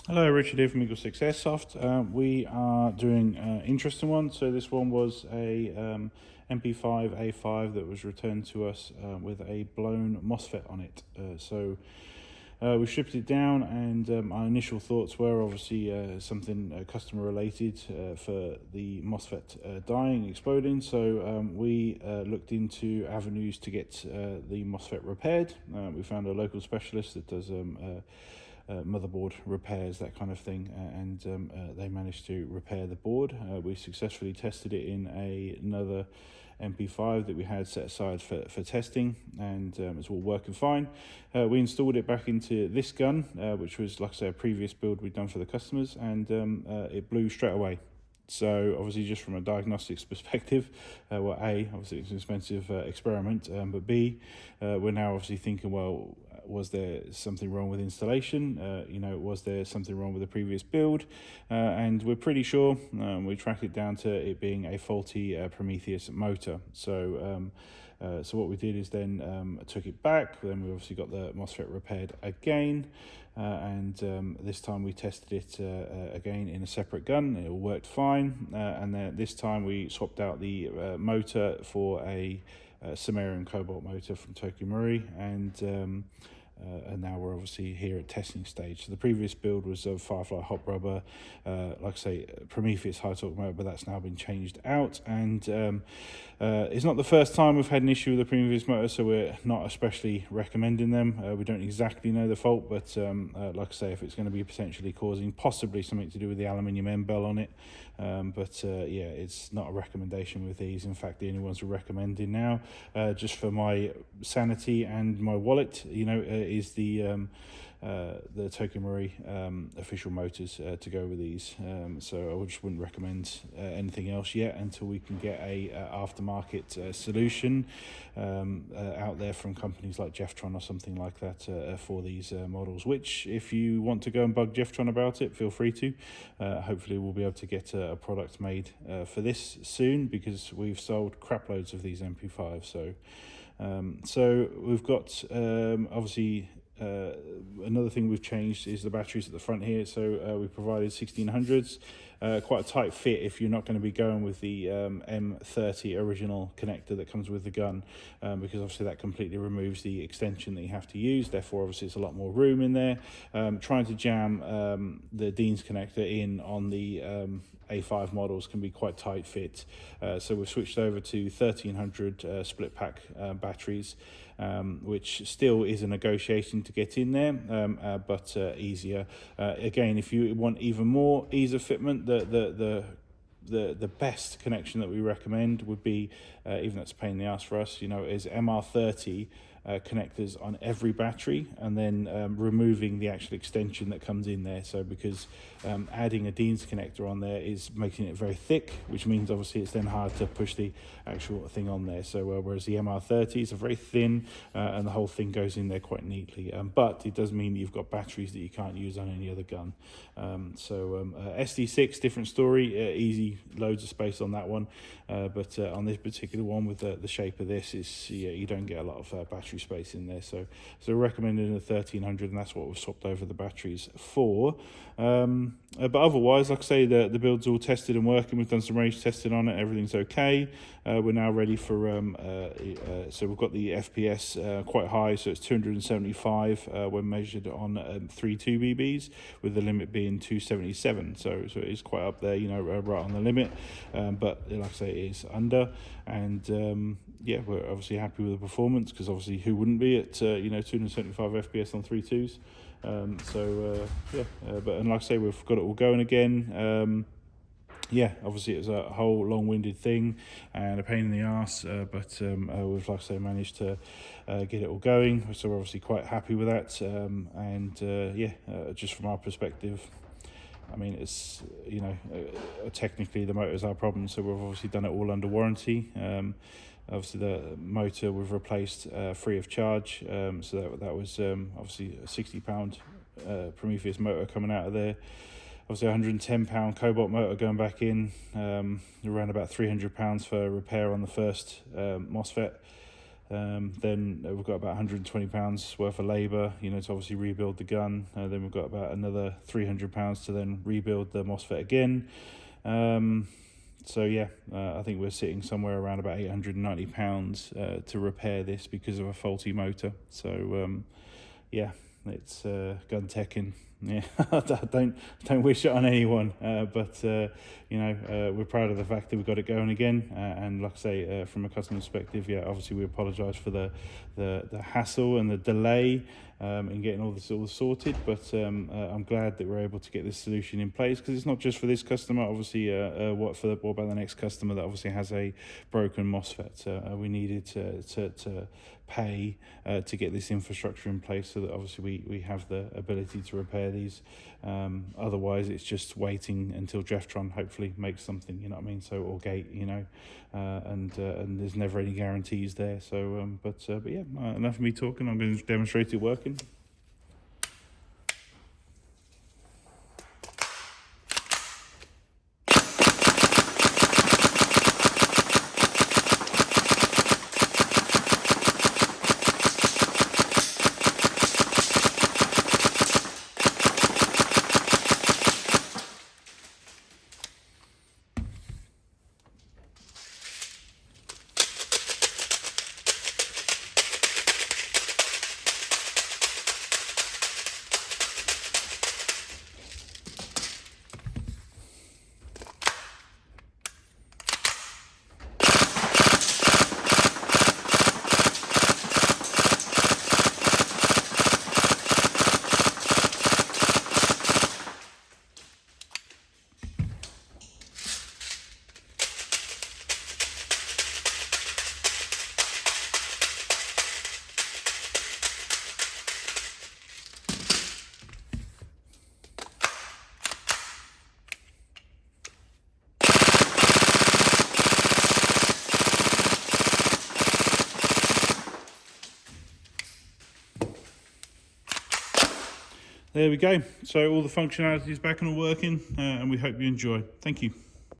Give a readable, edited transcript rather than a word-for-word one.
Hello, Richard here from EagleSix Airsoft. We are doing an interesting one. So this one was a Mp5A5 that was returned to us with a blown Mosfet on it. We stripped it down, and our initial thoughts were obviously something customer related for the Mosfet dying, exploding. So we looked into avenues to get the Mosfet repaired. We found a local specialist that does motherboard repairs, that kind of thing, and they managed to repair the board. We successfully tested it in another MP5 that we had set aside for testing, and it's all working fine. We installed it back into this gun, which was, like I say, a previous build we'd done for the customers, and it blew straight away. So obviously, just from a diagnostics perspective, well, A, obviously it's an expensive experiment, but B, we're now obviously thinking, well, was there something wrong with installation? Was there something wrong with the previous build? And we're pretty sure. We tracked it down to it being a faulty Prometheus motor. So what we did is then took it back. Then we obviously got the Mosfet repaired again, and this time we tested it again in a separate gun. It all worked fine, and then this time we swapped out the motor for a Sumerian Cobalt motor from Tokyo Marui, and now we're obviously here at testing stage. So the previous build was a Firefly hot rubber, like I say, Prometheus high torque motor, but that's now been changed out, and it's not the first time we've had an issue with the Prometheus motor, so we're not especially recommending them. We don't exactly know the fault, but like I say, if it's going to be potentially causing possibly something to do with the aluminium end bell on it, yeah, it's not a recommendation with these. In fact, the only ones we're recommending now, just for my sanity and my wallet, is the Tokyo Marui official motors to go with these. So I just wouldn't recommend anything else yet until we can get a aftermarket solution out there from companies like Jeftron or something like that for these models, which if you want to go and bug Jeftron about it, feel free to. Hopefully we'll be able to get a product made for this soon, because we've sold crap loads of these MP5s. So we've got obviously another thing we've changed is the batteries at the front here. So we provided 1600s, quite a tight fit if you're not going to be going with the M30 original connector that comes with the gun, because obviously that completely removes the extension that you have to use. Therefore, obviously it's a lot more room in there. Trying to jam the Dean's connector in on the A5 models can be quite tight fit. So we've switched over to 1300 split pack batteries, which still is a negotiation to get in there, but easier. Again, if you want even more ease of fitment, the best connection that we recommend would be, even that's a pain in the ass for us, is MR30 connectors on every battery, and then removing the actual extension that comes in there. So because adding a Dean's connector on there is making it very thick, which means obviously it's then hard to push the actual thing on there. So whereas the MR30s are very thin, and the whole thing goes in there quite neatly, but it does mean that you've got batteries that you can't use on any other gun. SD6, different story, easy, loads of space on that one, but on this particular one, with the shape of this, you don't get a lot of battery space in there. So recommended a 1300, and that's what we've swapped over the batteries for. But otherwise, like I say, the build's all tested and working. We've done some range testing on it. Everything's okay. We're now ready for so we've got the FPS quite high, so it's 275 when measured on 3.2 BBs, with the limit being 277. So it is quite up there, right on the limit. But like I say, it is under, and yeah, we're obviously happy with the performance, because obviously who wouldn't be at 275 FPS on 3.2s. But like I say, we've got it all going again. Obviously it's a whole long-winded thing and a pain in the arse, but we've, like I say, managed to get it all going, so we're obviously quite happy with that. Just from our perspective, I mean, it's technically the motor's our problem, so we've obviously done it all under warranty. Obviously the motor we've replaced free of charge, so that was obviously a £60 Prometheus motor coming out of there. Obviously £110 Cobalt motor going back in, around about £300 for repair on the first Mosfet. Then we've got about £120 worth of labour, you know, to obviously rebuild the gun. Then we've got about another £300 to then rebuild the MOSFET again. So yeah, I think we're sitting somewhere around about £890 to repair this because of a faulty motor. So yeah, it's gun teching. Yeah, I don't wish it on anyone, but you know, we're proud of the fact that we've got it going again. And like I say, from a customer perspective, yeah, obviously we apologise for the hassle and the delay in getting all this all sorted. But I'm glad that we're able to get this solution in place, because it's not just for this customer. Obviously, what about the next customer that obviously has a broken MOSFET? We needed to pay to get this infrastructure in place, so that obviously we have the ability to repair these. Otherwise it's just waiting until Jeftron hopefully makes something, you know what I mean, so, or Gate, you know, and there's never any guarantees there. So but yeah, enough of me talking. I'm going to demonstrate it working. There we go. So all the functionality is back and all working, and we hope you enjoy. Thank you.